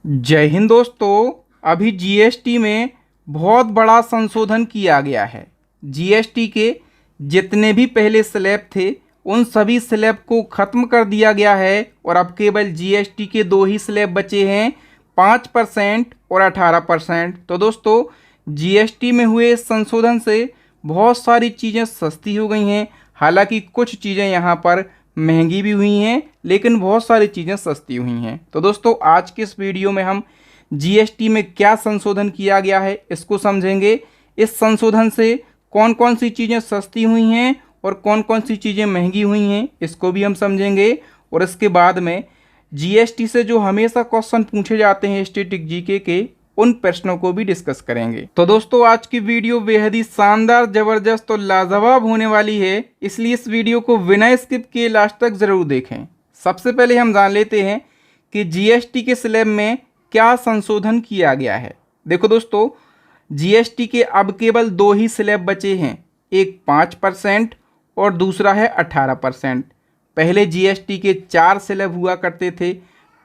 जय हिंद दोस्तों। अभी जीएसटी में बहुत बड़ा संशोधन किया गया है। जीएसटी के जितने भी पहले स्लैब थे उन सभी स्लैब को ख़त्म कर दिया गया है और अब केवल जीएसटी के दो ही स्लैब बचे हैं, 5% और 18%। तो दोस्तों, जीएसटी में हुए संशोधन से बहुत सारी चीज़ें सस्ती हो गई हैं। हालांकि कुछ चीज़ें यहाँ पर महंगी भी हुई हैं, लेकिन बहुत सारी चीज़ें सस्ती हुई हैं। तो दोस्तों, आज के इस वीडियो में हम जीएसटी में क्या संशोधन किया गया है इसको समझेंगे। इस संशोधन से कौन कौन सी चीज़ें सस्ती हुई हैं और कौन कौन सी चीज़ें महंगी हुई हैं इसको भी हम समझेंगे। और इसके बाद में जीएसटी से जो हमेशा क्वेश्चन पूछे जाते हैं स्टैटिक जीके के, उन प्रश्नों को भी डिस्कस करेंगे। तो दोस्तों, आज की वीडियो बेहद ही शानदार, जबरदस्त और लाजवाब होने वाली है, इसलिए इस वीडियो को बिना स्किप किए लास्ट तक जरूर देखें। सबसे पहले हम जान लेते हैं कि जीएसटी के स्लैब में क्या संशोधन किया गया है। देखो दोस्तों, जीएसटी के अब केवल दो ही स्लैब बचे हैं, एक 5% और दूसरा है 18%। पहले जीएसटी के 4 स्लैब हुआ करते थे,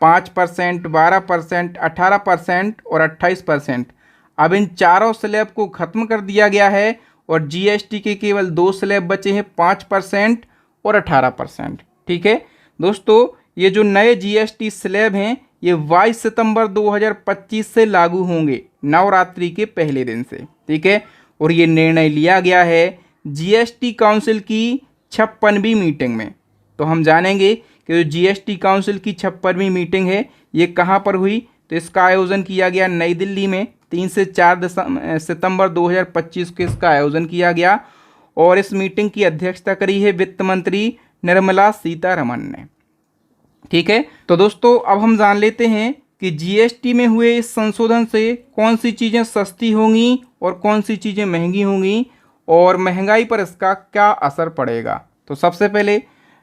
5%, 12%, 18% और 28%। अब इन चारों स्लैब को ख़त्म कर दिया गया है और जीएसटी के केवल दो स्लैब बचे हैं, 5% और 18%। ठीक है दोस्तों, ये जो नए जीएसटी स्लैब हैं ये 22 सितंबर 2025 से लागू होंगे, नवरात्रि के पहले दिन से। ठीक है, और ये निर्णय लिया गया है जीएसटी काउंसिल की 56वीं मीटिंग में। तो हम जानेंगे कि जो जीएसटी काउंसिल की 56वीं मीटिंग है ये कहाँ पर हुई। तो इसका आयोजन किया गया नई दिल्ली में, 3 से 4 सितंबर 2025 को इसका आयोजन किया गया और इस मीटिंग की अध्यक्षता करी है वित्त मंत्री निर्मला सीतारमण ने। ठीक है, तो दोस्तों अब हम जान लेते हैं कि जीएसटी में हुए इस संशोधन से कौन सी चीज़ें सस्ती होंगी और कौन सी चीज़ें महंगी होंगी और महंगाई पर इसका क्या असर पड़ेगा। तो सबसे पहले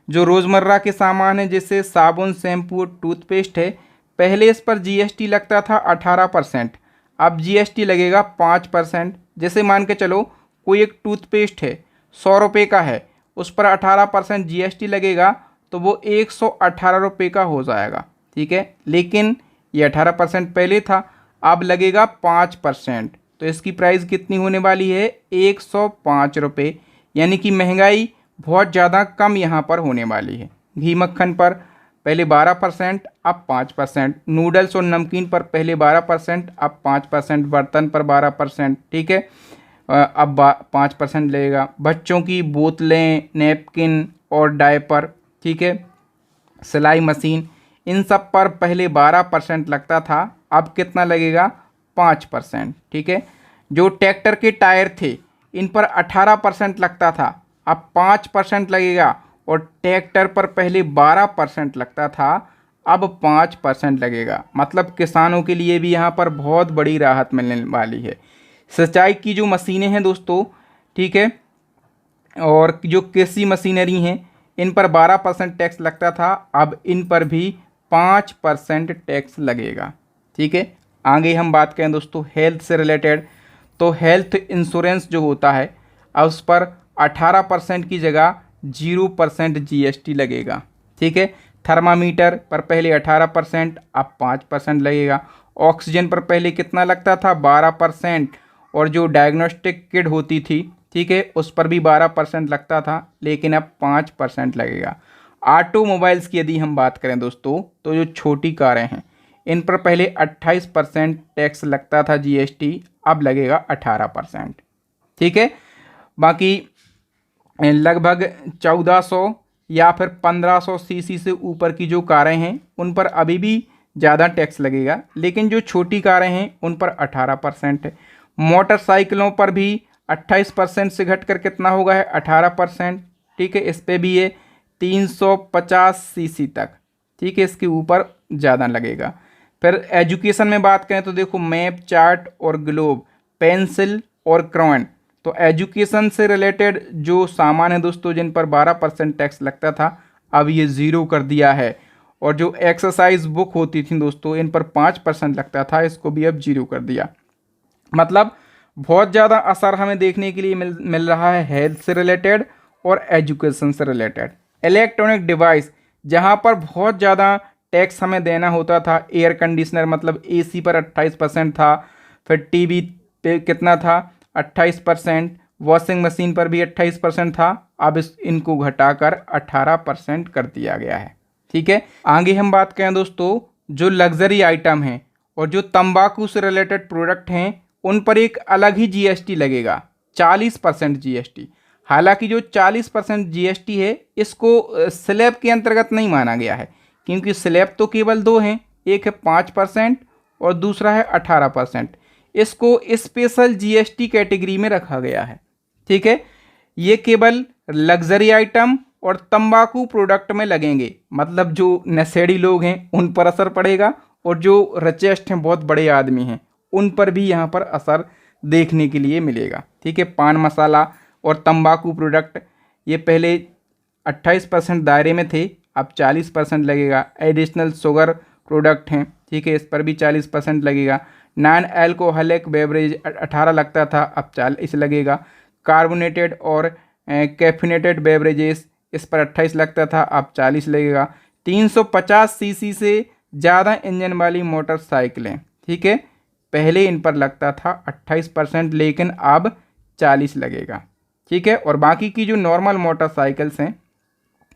जो रोज़मर्रा के सामान है जैसे साबुन, शैम्पू, टूथपेस्ट है, पहले इस पर जीएसटी लगता था 18%, अब जीएसटी लगेगा 5%। जैसे मान के चलो कोई एक टूथपेस्ट है 100 रुपये का है, उस पर 18% जीएसटी लगेगा तो वो 118 रुपये का हो जाएगा। ठीक है, लेकिन ये 18% पहले था, अब लगेगा 5%। तो इसकी प्राइस कितनी होने वाली है, 105 रुपये। यानी कि महंगाई बहुत ज़्यादा कम यहाँ पर होने वाली है। घी मक्खन पर पहले 12%, अब 5%। नूडल्स और नमकीन पर पहले 12%, अब 5%। बर्तन पर 12%। ठीक है, अब 5% लगेगा। बच्चों की बोतलें, नैपकिन और डायपर, ठीक है, सिलाई मशीन, इन सब पर पहले 12% लगता था, अब कितना लगेगा, 5%। ठीक है, जो ट्रैक्टर के टायर थे इन पर 18% लगता था, अब 5% लगेगा। और ट्रैक्टर पर पहले 12% लगता था, अब 5% लगेगा। मतलब किसानों के लिए भी यहाँ पर बहुत बड़ी राहत मिलने वाली है। सिंचाई की जो मशीनें हैं दोस्तों, ठीक है, और जो कृषि मशीनरी हैं इन पर 12% टैक्स लगता था, अब इन पर भी 5% टैक्स लगेगा। ठीक है, आगे हम बात करें दोस्तों हेल्थ से रिलेटेड, तो हेल्थ इंश्योरेंस जो होता है अब उस पर 18% की जगह 0% जीएसटी लगेगा। ठीक है, थर्मामीटर पर पहले 18%, अब 5% लगेगा। ऑक्सीजन पर पहले कितना लगता था, 12%। और जो डायग्नोस्टिक किट होती थी, ठीक है, उस पर भी 12% लगता था, लेकिन अब 5% लगेगा। ऑटोमोबाइल्स की यदि हम बात करें दोस्तों, तो जो छोटी कारें हैं इन पर पहले 28% टैक्स लगता था जीएसटी, अब लगेगा 18%। ठीक है, बाकी लगभग 1400 या फिर 1500 सीसी से ऊपर की जो कारें हैं उन पर अभी भी ज़्यादा टैक्स लगेगा, लेकिन जो छोटी कारें हैं उन पर 18% है। मोटरसाइकिलों पर भी 28% से घटकर कितना होगा है, 18%। ठीक है, इस पे भी ये 350 सीसी तक, ठीक है, इसके ऊपर ज़्यादा लगेगा। फिर एजुकेशन में बात करें तो देखो मैप, चार्ट और ग्लोब, पेंसिल और क्रेयॉन, तो एजुकेशन से रिलेटेड जो सामान है दोस्तों जिन पर 12% टैक्स लगता था, अब ये 0 कर दिया है। और जो एक्सरसाइज बुक होती थी दोस्तों इन पर 5% लगता था, इसको भी अब 0 कर दिया। मतलब बहुत ज़्यादा असर हमें देखने के लिए मिल रहा है हेल्थ से रिलेटेड और एजुकेशन से रिलेटेड। इलेक्ट्रॉनिक डिवाइस जहाँ पर बहुत ज़्यादा टैक्स हमें देना होता था। एयर कंडीशनर मतलब एसी पर 28% था, फिर टीवी पे कितना था 28%, वॉशिंग मशीन पर भी 28% था। अब इनको घटाकर 18% कर दिया गया है। ठीक है, आगे हम बात करें दोस्तों, जो लग्जरी आइटम हैं और जो तंबाकू से रिलेटेड प्रोडक्ट हैं उन पर एक अलग ही जीएसटी लगेगा, 40% जीएसटी। हालांकि जो 40% जीएसटी है इसको स्लैब के अंतर्गत नहीं माना गया है, क्योंकि स्लैब तो केवल दो हैं, एक है 5% और दूसरा है 18%। इसको स्पेशल जीएसटी कैटेगरी में रखा गया है। ठीक है, ये केवल लग्जरी आइटम और तंबाकू प्रोडक्ट में लगेंगे, मतलब जो नशेड़ी लोग हैं उन पर असर पड़ेगा और जो रचेस्ट हैं, बहुत बड़े आदमी हैं, उन पर भी यहाँ पर असर देखने के लिए मिलेगा। ठीक है, पान मसाला और तंबाकू प्रोडक्ट ये पहले 28% दायरे में थे, अब 40% लगेगा। एडिशनल शुगर प्रोडक्ट हैं, ठीक है, इस पर भी 40% लगेगा। नॉन अल्कोहलिक बेवरेज 18 लगता था, अब 40 लगेगा। कार्बोनेटेड और कैफिनेटेड बेवरेजेस इस पर 28 लगता था, अब 40 लगेगा। 350 सीसी से ज़्यादा इंजन वाली मोटरसाइकिलें, ठीक है, पहले इन पर लगता था 28%, लेकिन अब 40 लगेगा। ठीक है, और बाकी की जो नॉर्मल मोटरसाइकिल्स हैं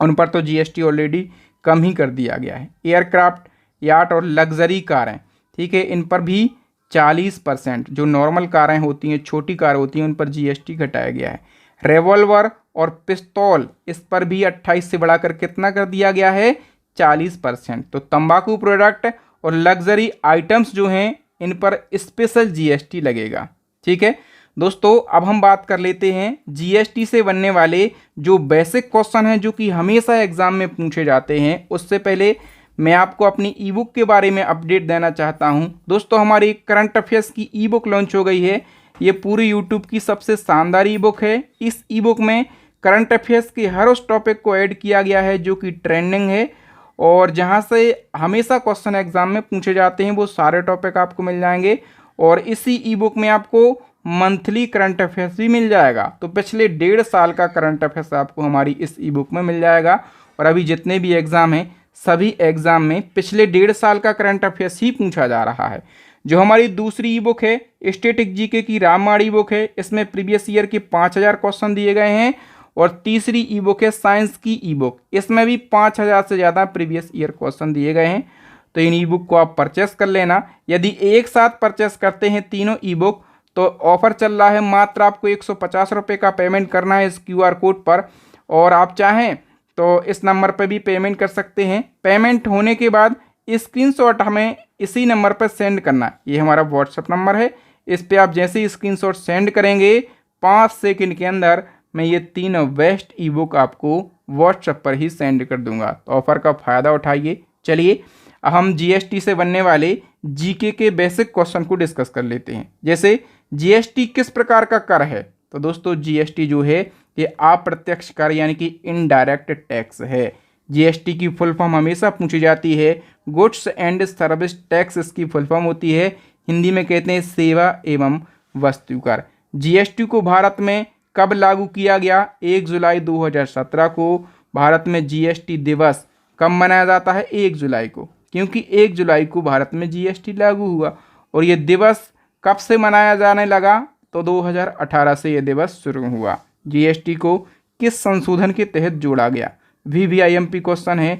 उन पर तो जीएसटी ऑलरेडी कम ही कर दिया गया है। एयरक्राफ्ट, याट और लग्जरी कारें, ठीक है, इन पर भी 40%, जो नॉर्मल कारें होती हैं, छोटी कार होती हैं, उन पर जीएसटी घटाया गया है। रिवॉल्वर और पिस्तौल, इस पर भी 28 से बढ़ाकर कितना कर दिया गया है, 40%। तो तंबाकू प्रोडक्ट और लग्जरी आइटम्स जो हैं इन पर स्पेशल जीएसटी लगेगा। ठीक है दोस्तों, अब हम बात कर लेते हैं जीएसटी से बनने वाले जो बेसिक क्वेश्चन हैं जो कि हमेशा एग्जाम में पूछे जाते हैं। उससे पहले मैं आपको अपनी ई बुक के बारे में अपडेट देना चाहता हूं। दोस्तों, हमारी करंट अफेयर्स की ई बुक लॉन्च हो गई है। ये पूरी यूट्यूब की सबसे शानदार ई बुक है। इस ई बुक में करंट अफेयर्स के हर उस टॉपिक को ऐड किया गया है जो कि ट्रेंडिंग है और जहां से हमेशा क्वेश्चन एग्जाम में पूछे जाते हैं, वो सारे टॉपिक आपको मिल जाएंगे। और इसी ई बुक में आपको मंथली करंट अफेयर्स भी मिल जाएगा। तो पिछले 1.5 साल का करंट अफेयर्स आपको हमारी इस ई बुक में मिल जाएगा। और अभी जितने भी एग्ज़ाम हैं, सभी एग्ज़ाम में पिछले 1.5 साल का करंट अफेयर्स ही पूछा जा रहा है। जो हमारी दूसरी ई बुक है स्टैटिक जीके की रामबाण ई बुक है, इसमें प्रीवियस ईयर के 5000 क्वेश्चन दिए गए हैं। और तीसरी ई बुक है साइंस की ई बुक, इसमें भी 5000 से ज़्यादा प्रीवियस ईयर क्वेश्चन दिए गए हैं। तो इन ई बुक को आप परचेस कर लेना। यदि एक साथ परचेस करते हैं तीनों ई बुक तो ऑफर चल रहा है, मात्र आपको 150 रुपये का पेमेंट करना है इस QR कोड पर। और आप चाहें तो इस नंबर पर भी पेमेंट कर सकते हैं। पेमेंट होने के बाद स्क्रीनशॉट हमें इसी नंबर पर सेंड करना। ये हमारा व्हाट्सएप नंबर है, इस पर आप जैसे ही स्क्रीनशॉट सेंड करेंगे 5 सेकंड के अंदर मैं ये तीनों बेस्ट ई बुक आपको व्हाट्सएप पर ही सेंड कर दूंगा। तो ऑफर का फ़ायदा उठाइए। चलिए हम जीएसटी से बनने वाले जीके के बेसिक क्वेश्चन को डिस्कस कर लेते हैं। जैसे जीएसटी किस प्रकार का कर है? तो दोस्तों जीएसटी जो है ये अप्रत्यक्ष कर यानी कि इनडायरेक्ट टैक्स है। जीएसटी की फुल फॉर्म हमेशा पूछी जाती है, गुड्स एंड सर्विस टैक्स इसकी फुल फॉर्म होती है। हिंदी में कहते हैं सेवा एवं वस्तु कर। जीएसटी को भारत में कब लागू किया गया? 1 जुलाई 2017 को। भारत में जीएसटी दिवस कब मनाया जाता है? 1 जुलाई को, क्योंकि 1 जुलाई को भारत में जीएसटी लागू हुआ। और ये दिवस कब से मनाया जाने लगा? तो 2018 से ये दिवस शुरू हुआ। जीएसटी को किस संशोधन के तहत जोड़ा गया? VVIMP क्वेश्चन है।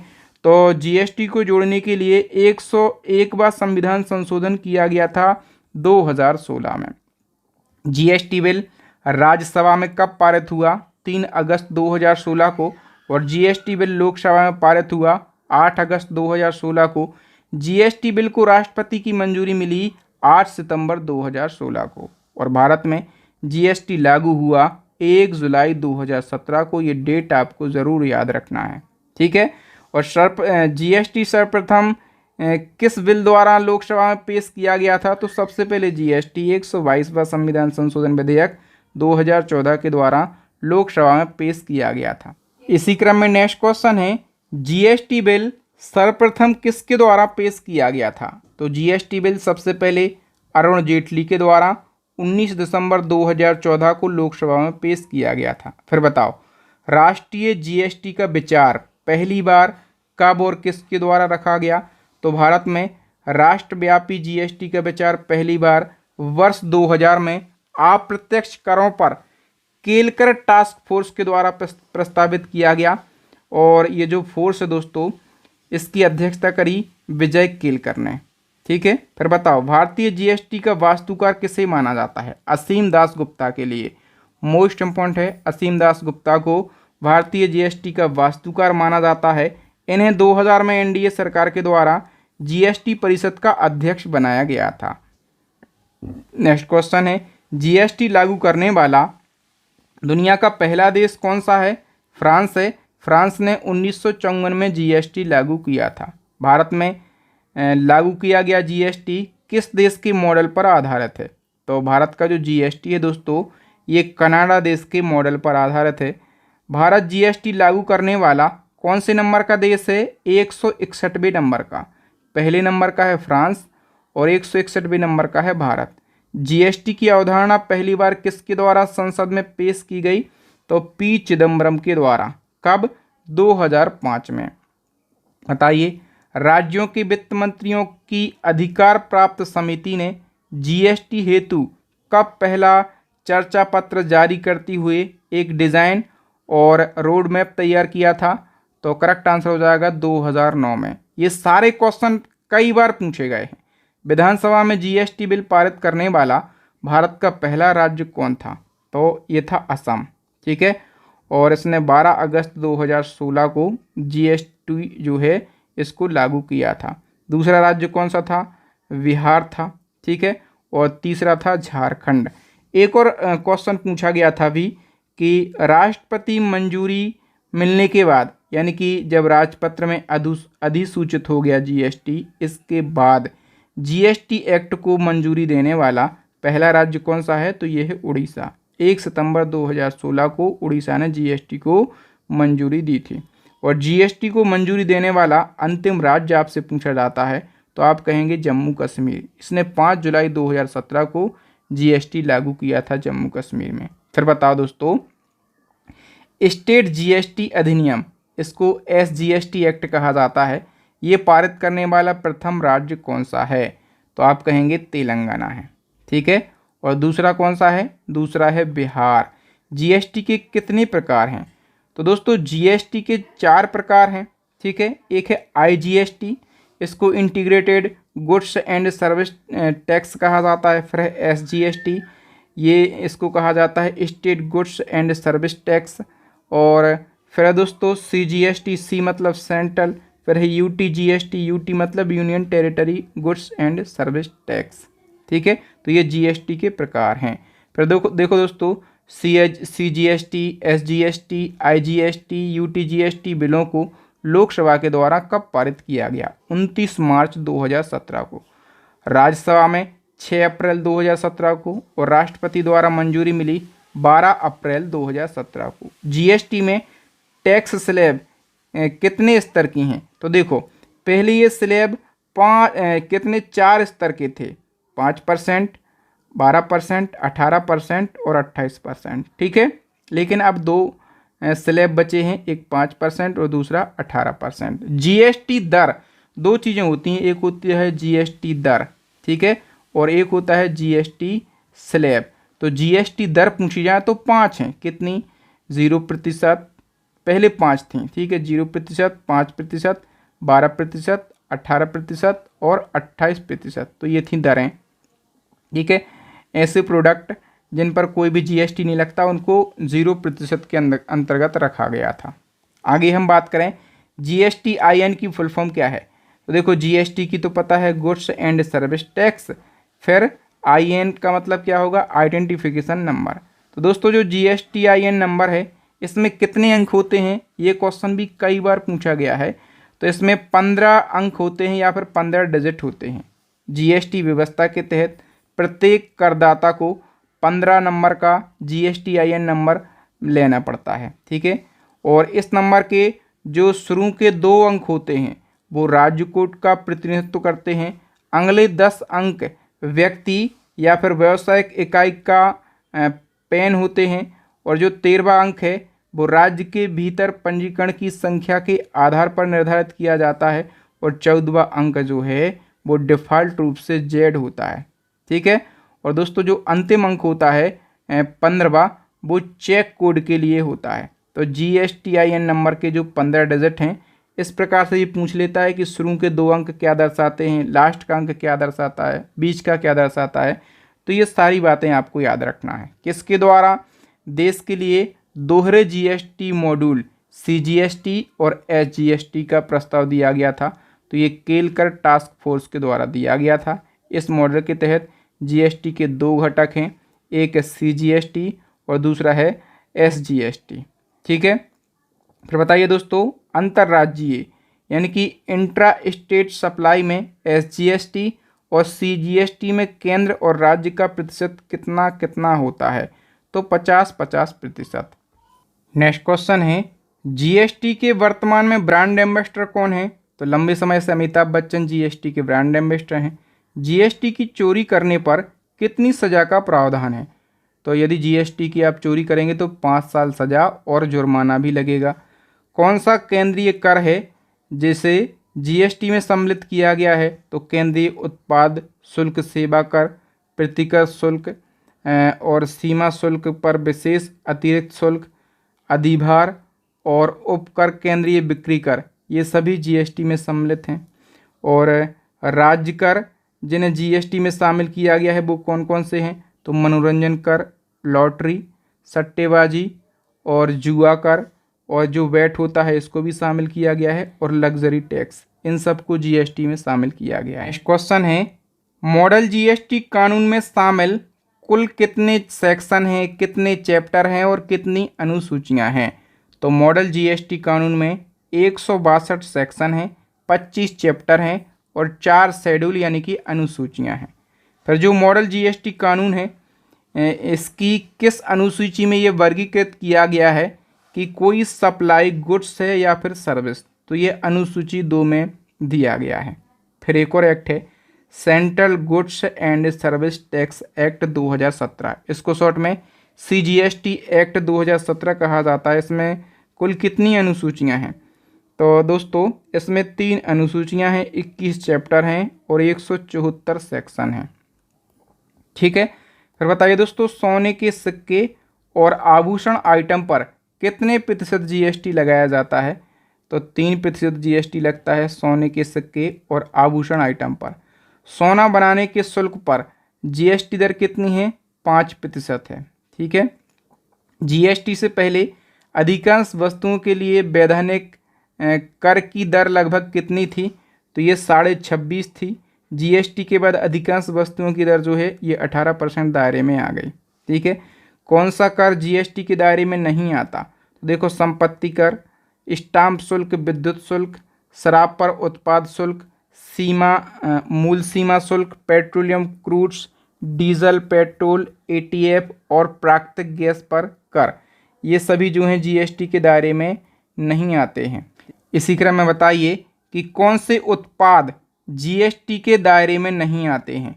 तो जीएसटी को जोड़ने के लिए 101 बार संविधान संशोधन किया गया था 2016 में। जीएसटी बिल राज्यसभा में कब पारित हुआ? 3 अगस्त 2016 को। और जीएसटी बिल लोकसभा में पारित हुआ 8 अगस्त 2016 को। जीएसटी बिल को राष्ट्रपति की मंजूरी मिली 8 सितंबर 2016 को। और भारत में जीएसटी लागू हुआ 1 जुलाई 2017 को। ये डेट आपको ज़रूर याद रखना है, ठीक है। और जीएसटी सर्वप्रथम किस बिल द्वारा लोकसभा में पेश किया गया था? तो सबसे पहले जीएसटी 122वां संविधान संशोधन विधेयक 2014 के द्वारा लोकसभा में पेश किया गया था। इसी क्रम में नेक्स्ट क्वेश्चन है, जीएसटी बिल सर्वप्रथम किसके द्वारा पेश किया गया था? तो जीएसटी बिल सबसे पहले अरुण जेटली के द्वारा 19 दिसंबर 2014 को लोकसभा में पेश किया गया था। फिर बताओ, राष्ट्रीय जीएसटी का विचार पहली बार कब और किसके द्वारा रखा गया? तो भारत में राष्ट्रव्यापी जीएसटी का विचार पहली बार वर्ष 2000 में अप्रत्यक्ष करों पर केलकर टास्क फोर्स के द्वारा प्रस्तावित किया गया। और ये जो फोर्स है दोस्तों, इसकी अध्यक्षता करी विजय केलकर ने। ठीक है, फिर बताओ भारतीय जीएसटी का वास्तुकार किसे माना जाता है? असीम दास गुप्ता के लिए मोस्ट इम्पोर्टेंट है। असीम दास गुप्ता को भारतीय जीएसटी का वास्तुकार माना जाता है। इन्हें 2000 में एनडीए सरकार के द्वारा जीएसटी परिषद का अध्यक्ष बनाया गया था। नेक्स्ट क्वेश्चन है, जीएसटी लागू करने वाला दुनिया का पहला देश कौन सा है? फ्रांस है। फ्रांस ने 1954 में जीएसटी लागू किया था। भारत में लागू किया गया जीएसटी किस देश के मॉडल पर आधारित है? तो भारत का जो जीएसटी है दोस्तों, ये कनाडा देश के मॉडल पर आधारित है। भारत जीएसटी लागू करने वाला कौन से नंबर का देश है? 161वें नंबर का। पहले नंबर का है फ्रांस और 161वें नंबर का है भारत। जीएसटी की अवधारणा पहली बार किसके द्वारा संसद में पेश की गई? तो पी चिदम्बरम के द्वारा। कब? 2005 में। बताइए, राज्यों के वित्त मंत्रियों की अधिकार प्राप्त समिति ने जीएसटी हेतु कब पहला चर्चा पत्र जारी करती हुए एक डिज़ाइन और रोड मैप तैयार किया था? तो करेक्ट आंसर हो जाएगा 2009 में। ये सारे क्वेश्चन कई बार पूछे गए हैं। विधानसभा में जीएसटी बिल पारित करने वाला भारत का पहला राज्य कौन था? तो ये था असम। ठीक है, और इसने 12 अगस्त 2016 को जीएसटी जो है इसको लागू किया था। दूसरा राज्य कौन सा था? बिहार था। ठीक है, और तीसरा था झारखंड। एक और क्वेश्चन पूछा गया था भी कि राष्ट्रपति मंजूरी मिलने के बाद, यानी कि जब राजपत्र में अधिसूचित हो गया जीएसटी, इसके बाद जीएसटी एक्ट को मंजूरी देने वाला पहला राज्य कौन सा है? तो ये है उड़ीसा। 1 सितंबर 2016 को उड़ीसा ने जीएसटी को मंजूरी दी थी। और जीएसटी को मंजूरी देने वाला अंतिम राज्य आपसे पूछा जाता है तो आप कहेंगे जम्मू कश्मीर। इसने 5 जुलाई 2017 को जीएसटी लागू किया था जम्मू कश्मीर में। फिर बताओ दोस्तों, स्टेट जीएसटी अधिनियम, इसको एसजीएसटी एक्ट कहा जाता है, ये पारित करने वाला प्रथम राज्य कौन सा है? तो आप कहेंगे तेलंगाना है। ठीक है, और दूसरा कौन सा है? दूसरा है बिहार। जीएसटी के कितने प्रकार हैं? तो दोस्तों जीएसटी के 4 प्रकार हैं। ठीक है, एक है आईजीएसटी, इसको integrated goods and service tax कहा जाता है। फिर है एसजीएसटी, ये इसको कहा जाता है state goods and service tax. और फिर है दोस्तों सीजीएसटी, सी मतलब सेंट्रल। फिर है यूटीजीएसटी, यूटी मतलब union territory goods and service tax. ठीक है, तो ये जीएसटी के प्रकार हैं। फिर देखो दोस्तों, सीजीएसटी, एसजीएसटी, आईजीएसटी, यूटीजीएसटी बिलों को लोकसभा के द्वारा कब पारित किया गया? 29 मार्च 2017 को। राज्यसभा में 6 अप्रैल 2017 को और राष्ट्रपति द्वारा मंजूरी मिली 12 अप्रैल 2017 को। जीएसटी में टैक्स स्लैब कितने स्तर की हैं? तो देखो, पहले ये स्लैब 4 स्तर के थे, 5%, 12%, 18% और 28%। ठीक है, लेकिन अब 2 स्लैब बचे हैं, एक 5% और दूसरा 18%। जीएसटी दर 2 चीज़ें होती हैं, एक होती है जीएसटी दर, ठीक है, और एक होता है जीएसटी स्लैब। तो जीएसटी दर पूछी जाए तो 5 हैं। कितनी? 0%, पहले 5 थी। ठीक है, 0%, 5%, 12%, 18% और 28%। तो ये थी दरें। ठीक है, ऐसे प्रोडक्ट जिन पर कोई भी जीएसटी नहीं लगता उनको 0% के अंतर्गत रखा गया था। आगे हम बात करें जीएसटीआईएन की फुल फॉर्म क्या है? तो देखो, जीएसटी की तो पता है गुड्स एंड सर्विस टैक्स। फिर आईएन का मतलब क्या होगा? Identification number. तो दोस्तों जो जीएसटीआईएन नंबर है इसमें कितने अंक होते हैं? ये क्वेश्चन भी कई बार पूछा गया है। तो इसमें 15 अंक होते हैं या फिर 15 डिजिट होते हैं। जीएसटी व्यवस्था के तहत प्रत्येक करदाता को 15 नंबर का जीएसटीआईएन नंबर लेना पड़ता है। ठीक है, और इस नंबर के जो शुरू के 2 अंक होते हैं वो राज्य कोड का प्रतिनिधित्व करते हैं। अगले 10 अंक व्यक्ति या फिर व्यावसायिक इकाई का पैन होते हैं और जो 13वां अंक है वो राज्य के भीतर पंजीकरण की संख्या के आधार पर निर्धारित किया जाता है और 14वां अंक जो है वो डिफ़ॉल्ट रूप से जेड होता है। ठीक है। और दोस्तों जो अंतिम अंक होता है 15वां, वो चेक कोड के लिए होता है। तो GSTIN नंबर के जो 15 डिजिट हैं, इस प्रकार से ये पूछ लेता है कि शुरू के 2 अंक क्या दर्शाते हैं, लास्ट का अंक क्या दर्शाता है, बीच का क्या दर्शाता है। तो ये सारी बातें आपको याद रखना है। किसके द्वारा? देश के लिए दोहरे GST मॉड्यूल CGST और SGST का प्रस्ताव दिया गया था। तो ये केलकर टास्क फोर्स के द्वारा दिया गया था। इस मॉडल के तहत GST के 2 घटक हैं, एक है CGST और दूसरा है SGST। ठीक है। फिर बताइए दोस्तों, अंतर्राज्यीय यानी कि इंट्रा स्टेट सप्लाई में SGST और CGST में केंद्र और राज्य का प्रतिशत कितना कितना होता है? तो 50-50%। नेक्स्ट क्वेश्चन है, GST के वर्तमान में ब्रांड एम्बेसडर कौन है? तो लंबे समय से अमिताभ बच्चन GST के ब्रांड एम्बेसडर हैं। GST की चोरी करने पर कितनी सज़ा का प्रावधान है? तो यदि GST की आप चोरी करेंगे तो 5 साल सज़ा और जुर्माना भी लगेगा। कौन सा केंद्रीय कर है जिसे GST में सम्मिलित किया गया है? तो केंद्रीय उत्पाद शुल्क सेवा कर, प्रतिकर शुल्क और सीमा शुल्क पर विशेष अतिरिक्त शुल्क, अधिभार और उपकर, केंद्रीय बिक्री कर, ये सभी GST में सम्मिलित हैं। और राज्य कर जिन्हें GST में शामिल किया गया है वो कौन कौन से हैं? तो मनोरंजन कर, लॉटरी, सट्टेबाजी और जुआ कर, और जो वैट होता है इसको भी शामिल किया गया है, और लग्जरी टैक्स, इन सबको GST में शामिल किया गया है। नेक्स्ट क्वेश्चन है, मॉडल GST कानून में शामिल कुल कितने सेक्शन हैं, कितने चैप्टर हैं और कितनी अनुसूचियां हैं? तो मॉडल GST कानून में 162 सेक्शन हैं, 25 चैप्टर हैं और 4 शेड्यूल यानी कि अनुसूचियां हैं। फिर जो मॉडल GST कानून है, इसकी किस अनुसूची में ये वर्गीकृत किया गया है कि कोई सप्लाई गुड्स है या फिर सर्विस? तो ये अनुसूची 2 में दिया गया है। फिर एक और एक्ट है, central goods and service tax act 2017, इसको शॉर्ट में CGST एक्ट 2017 कहा जाता है। इसमें कुल कितनी अनुसूचियां हैं? तो दोस्तों इसमें 3 अनुसूचियां हैं, 21 चैप्टर हैं और 174 सेक्शन हैं। ठीक है। फिर बताइए दोस्तों, सोने के सिक्के और आभूषण आइटम पर कितने प्रतिशत GST लगाया जाता है? तो 3% GST लगता है सोने के सिक्के और आभूषण आइटम पर। सोना बनाने के शुल्क पर GST दर कितनी है? 5% है। ठीक है। GST से पहले अधिकांश वस्तुओं के लिए वैधानिक कर की दर लगभग कितनी थी? तो ये 26.5 थी। GST के बाद अधिकांश वस्तुओं की दर जो है ये 18% दायरे में आ गई। ठीक है। कौन सा कर GST के दायरे में नहीं आता? तो देखो, संपत्ति कर, स्टाम्प शुल्क, विद्युत शुल्क, शराब पर उत्पाद शुल्क, मूल सीमा शुल्क, पेट्रोलियम क्रूड्स, डीजल, पेट्रोल, ATF और प्राकृतिक गैस पर कर, ये सभी जो हैं GST के दायरे में नहीं आते हैं। इसी क्रम में बताइए कि कौन से उत्पाद GST के दायरे में नहीं आते हैं?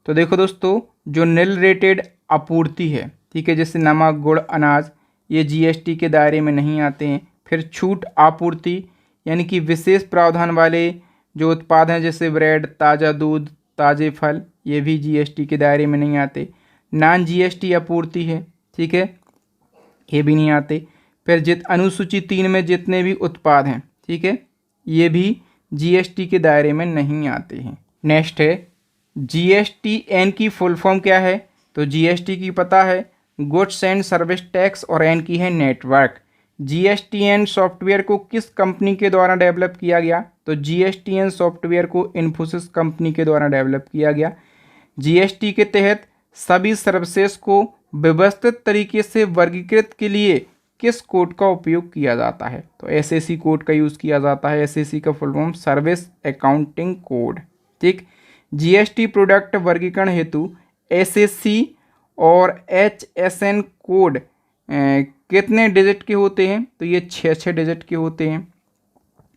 तो देखो दोस्तों, जो निल रेटेड आपूर्ति है, ठीक है, जैसे नमक, गुड़, अनाज, ये GST के दायरे में नहीं आते हैं। फिर छूट आपूर्ति यानी कि विशेष प्रावधान वाले जो उत्पाद हैं, जैसे ब्रेड, ताज़ा दूध, ताज़े फल, ये भी GST के दायरे में नहीं आते। नॉन GST आपूर्ति है, ठीक है, ये भी नहीं आते। फिर अनुसूची 3 में जितने भी उत्पाद हैं, ठीक है, ये भी GST के दायरे में नहीं आते हैं। नेक्स्ट है, GSTN की फुल फॉर्म क्या है? तो GST की पता है, गुड्स एंड सर्विस टैक्स, और N की है नेटवर्क। GSTN सॉफ्टवेयर को किस कंपनी के द्वारा डेवलप किया गया? तो GSTN सॉफ्टवेयर को इन्फोसिस कंपनी के द्वारा डेवलप किया गया। GST के तहत सभी सर्विसेज को व्यवस्थित तरीके से वर्गीकृत के लिए किस कोड का उपयोग किया जाता है? तो SAC कोड का यूज़ किया जाता है। SAC का full form service accounting code. ठीक। GST प्रोडक्ट वर्गीकरण हेतु SAC और HSN कोड कितने डिजिट के होते हैं? तो ये 6 डिजिट के होते हैं।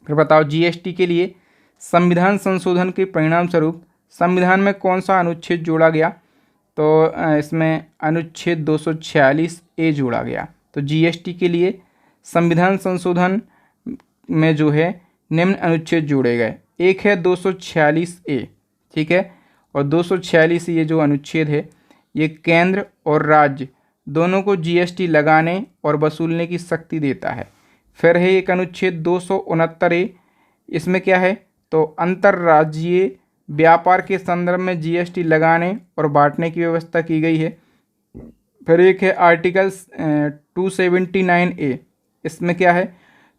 फिर बताओ, GST के लिए संविधान संशोधन के परिणाम स्वरूप संविधान में कौन सा अनुच्छेद जोड़ा गया? तो इसमें अनुच्छेद 246A जोड़ा गया। तो GST के लिए संविधान संशोधन में जो है निम्न अनुच्छेद जोड़े गए। एक है 246A, ठीक है, और 246 ये जो अनुच्छेद है ये केंद्र और राज्य दोनों को जीएसटी लगाने और वसूलने की शक्ति देता है। फिर है एक अनुच्छेद 269A, इसमें क्या है तो अंतर्राज्यीय व्यापार के संदर्भ में जीएसटी लगाने और बांटने की व्यवस्था की गई है। फिर एक है आर्टिकल 279A, इसमें क्या है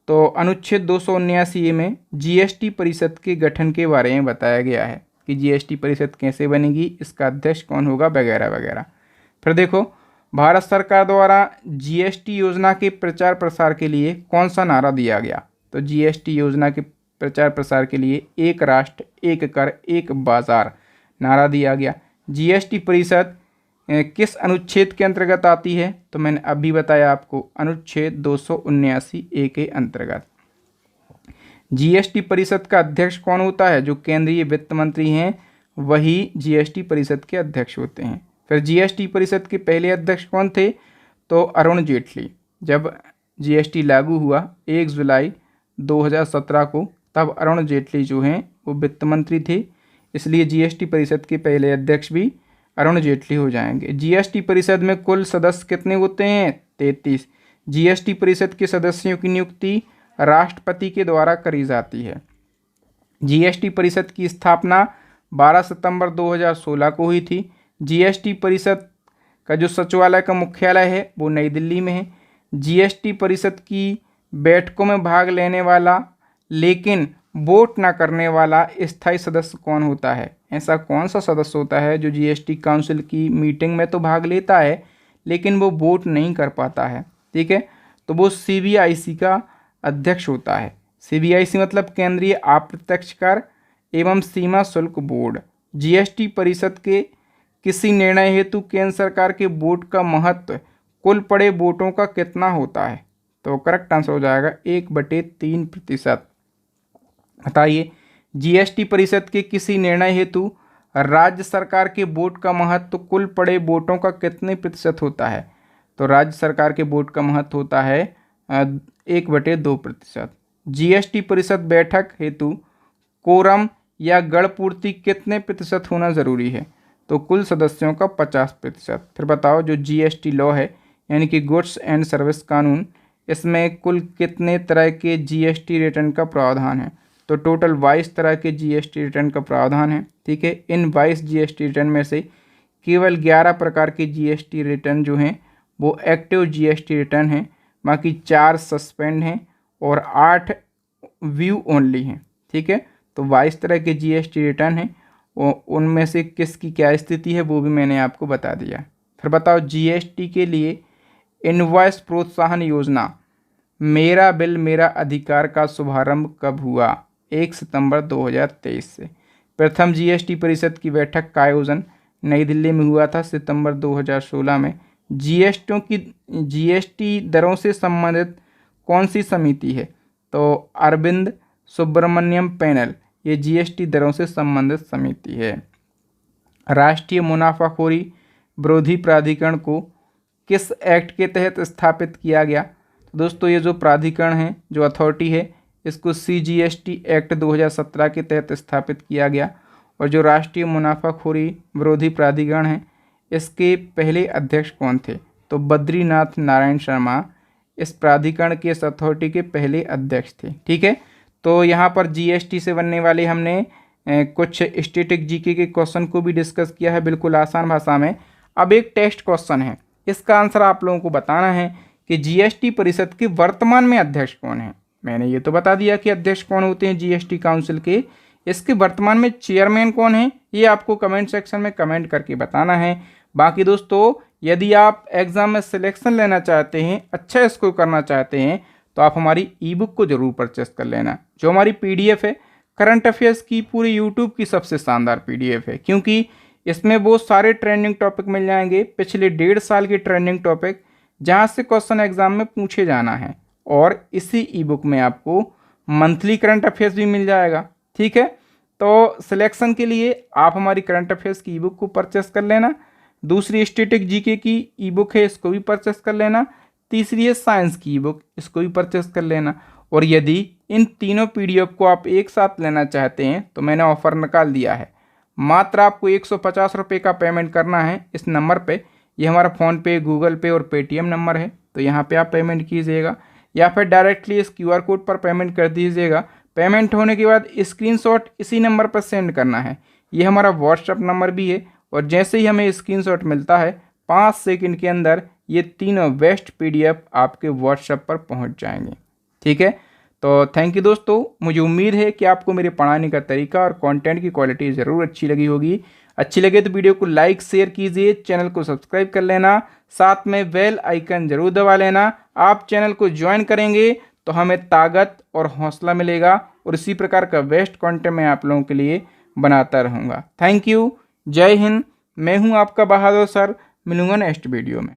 तो अनुच्छेद 279A में जीएसटी परिषद के गठन के बारे में बताया गया है कि जीएसटी परिषद कैसे बनेगी, इसका अध्यक्ष कौन होगा, वगैरह वगैरह। फिर देखो भारत सरकार द्वारा जीएसटी योजना के प्रचार प्रसार के लिए कौन सा नारा दिया गया, तो जीएसटी योजना के प्रचार प्रसार के लिए एक राष्ट्र एक कर एक बाजार नारा दिया गया। जीएसटी परिषद किस अनुच्छेद के अंतर्गत आती है, तो मैंने अभी बताया आपको अनुच्छेद 279A के अंतर्गत। जीएसटी परिषद का अध्यक्ष कौन होता है, जो केंद्रीय वित्त मंत्री हैं वही जीएसटी परिषद के अध्यक्ष होते हैं। फिर जीएसटी परिषद के पहले अध्यक्ष कौन थे, तो अरुण जेटली। जब जीएसटी लागू हुआ 1 जुलाई 2017 को, तब अरुण जेटली जो हैं वो वित्त मंत्री थे, इसलिए जीएसटी परिषद के पहले अध्यक्ष भी अरुण जेटली हो जाएंगे। जीएसटी परिषद में कुल सदस्य कितने होते हैं, 33। जीएसटी परिषद के सदस्यों की नियुक्ति राष्ट्रपति के द्वारा करी जाती है। जीएसटी परिषद की स्थापना 12 सितंबर 2016 को हुई थी। जीएसटी परिषद का जो सचिवालय का मुख्यालय है वो नई दिल्ली में है। जीएसटी परिषद की बैठकों में भाग लेने वाला लेकिन वोट न करने वाला स्थायी सदस्य कौन होता है, ऐसा कौन सा सदस्य होता है जो जीएसटी काउंसिल की मीटिंग में तो भाग लेता है लेकिन वो वोट नहीं कर पाता है, ठीक है, तो वो सीबीआईसी का अध्यक्ष होता है। सीबीआईसी मतलब केंद्रीय अप्रत्यक्ष कर एवं सीमा शुल्क बोर्ड। जीएसटी परिषद के किसी निर्णय हेतु केंद्र सरकार के वोट का महत्व कुल पड़े वोटों का कितना होता है, तो करेक्ट आंसर हो जाएगा 1/3%। बताइए जीएसटी परिषद के किसी निर्णय हेतु राज्य सरकार के वोट का महत्व कुल पड़े वोटों का कितने प्रतिशत होता है, तो राज्य सरकार के वोट का महत्व होता है 1/2%। जीएसटी परिषद बैठक हेतु कोरम या गणपूर्ति कितने प्रतिशत होना जरूरी है, तो कुल सदस्यों का 50%। फिर बताओ जो जीएसटी लॉ है यानी कि गुड्स एंड सर्विस कानून, इसमें कुल कितने तरह के जीएसटी रिटर्न का प्रावधान है, तो टोटल 22 तरह के जीएसटी रिटर्न का प्रावधान है, ठीक है। इन 22 जीएसटी रिटर्न में से केवल 11 प्रकार के जीएसटी रिटर्न जो हैं वो एक्टिव जीएसटी रिटर्न हैं, बाकी 4 सस्पेंड हैं और 8 व्यू ओनली हैं, ठीक है। तो 22 तरह के जीएसटी रिटर्न हैं, उनमें से किसकी क्या स्थिति है वो भी मैंने आपको बता दिया। फिर बताओ जीएसटी के लिए इनवॉइस प्रोत्साहन योजना मेरा बिल मेरा अधिकार का शुभारंभ कब हुआ, 1 सितंबर 2023 से। प्रथम जीएसटी परिषद की बैठक का आयोजन नई दिल्ली में हुआ था सितंबर 2016 में। जीएसटी दरों से संबंधित कौन सी समिति है, तो अरविंद सुब्रमण्यम पैनल, ये जीएसटी दरों से संबंधित समिति है। राष्ट्रीय मुनाफाखोरी विरोधी प्राधिकरण को किस एक्ट के तहत स्थापित किया गया, तो दोस्तों ये जो प्राधिकरण है, जो अथॉरिटी है, इसको सीजीएसटी एक्ट 2017 के तहत स्थापित किया गया। और जो राष्ट्रीय मुनाफाखोरी विरोधी प्राधिकरण है, इसके पहले अध्यक्ष कौन थे, तो बद्रीनाथ नारायण शर्मा इस प्राधिकरण के इस अथॉरिटी के पहले अध्यक्ष थे, ठीक है। तो यहाँ पर जीएसटी से बनने वाले हमने कुछ स्टैटिक जीके के क्वेश्चन को भी डिस्कस किया है बिल्कुल आसान भाषा में। अब एक टेस्ट क्वेश्चन है, इसका आंसर आप लोगों को बताना है कि जीएसटी परिषद के वर्तमान में अध्यक्ष कौन है। मैंने ये तो बता दिया कि अध्यक्ष कौन होते हैं जीएसटी काउंसिल के, इसके वर्तमान में चेयरमैन कौन है ये आपको कमेंट सेक्शन में कमेंट करके बताना है। बाकी दोस्तों यदि आप एग्ज़ाम में सिलेक्शन लेना चाहते हैं, अच्छा स्कोर करना चाहते हैं, तो आप हमारी ई बुक को ज़रूर परचेस कर लेना। जो हमारी पीडीएफ है करंट अफेयर्स की, पूरी यूट्यूब की सबसे शानदार पीडीएफ है, क्योंकि इसमें वो सारे ट्रेंडिंग टॉपिक मिल जाएंगे, पिछले 1.5 साल के ट्रेंडिंग टॉपिक जहाँ से क्वेश्चन एग्जाम में पूछे जाना है। और इसी ई बुक में आपको मंथली करंट अफेयर्स भी मिल जाएगा, ठीक है। तो सिलेक्शन के लिए आप हमारी करंट अफेयर्स की ई बुक को परचेस कर लेना। दूसरी स्टैटिक जीके की ई बुक है, इसको भी परचेस कर लेना। तीसरी है साइंस की ई बुक, इसको भी परचेस कर लेना। और यदि इन तीनों PDF को आप एक साथ लेना चाहते हैं तो मैंने ऑफ़र निकाल दिया है। मात्र आपको 150 रुपये का पेमेंट करना है इस नंबर पे। ये हमारा फ़ोनपे, गूगल पे और पेटीएम नंबर है, तो यहाँ पे आप पेमेंट कीजिएगा या फिर डायरेक्टली इस QR कोड पर पेमेंट कर दीजिएगा। पेमेंट होने के बाद स्क्रीनशॉट इसी नंबर पर सेंड करना है। ये हमारा व्हाट्सएप नंबर भी है, और जैसे ही हमें स्क्रीनशॉट मिलता है 5 सेकंड के अंदर ये तीनों बेस्ट PDF आपके व्हाट्सएप पर पहुंच जाएंगे। ठीक है, तो थैंक यू दोस्तों। मुझे उम्मीद है कि आपको मेरे पढ़ाने का तरीका और कंटेंट की क्वालिटी ज़रूर अच्छी लगी होगी। अच्छी लगे तो वीडियो को लाइक शेयर कीजिए, चैनल को सब्सक्राइब कर लेना, साथ में बेल आइकन ज़रूर दबा लेना। आप चैनल को ज्वाइन करेंगे तो हमें ताकत और हौसला मिलेगा, और इसी प्रकार का बेस्ट कंटेंट मैं आप लोगों के लिए बनाता रहूँगा। थैंक यू, जय हिंद। मैं हूँ आपका बहादुर सर। मिलूंगा नेक्स्ट वीडियो में।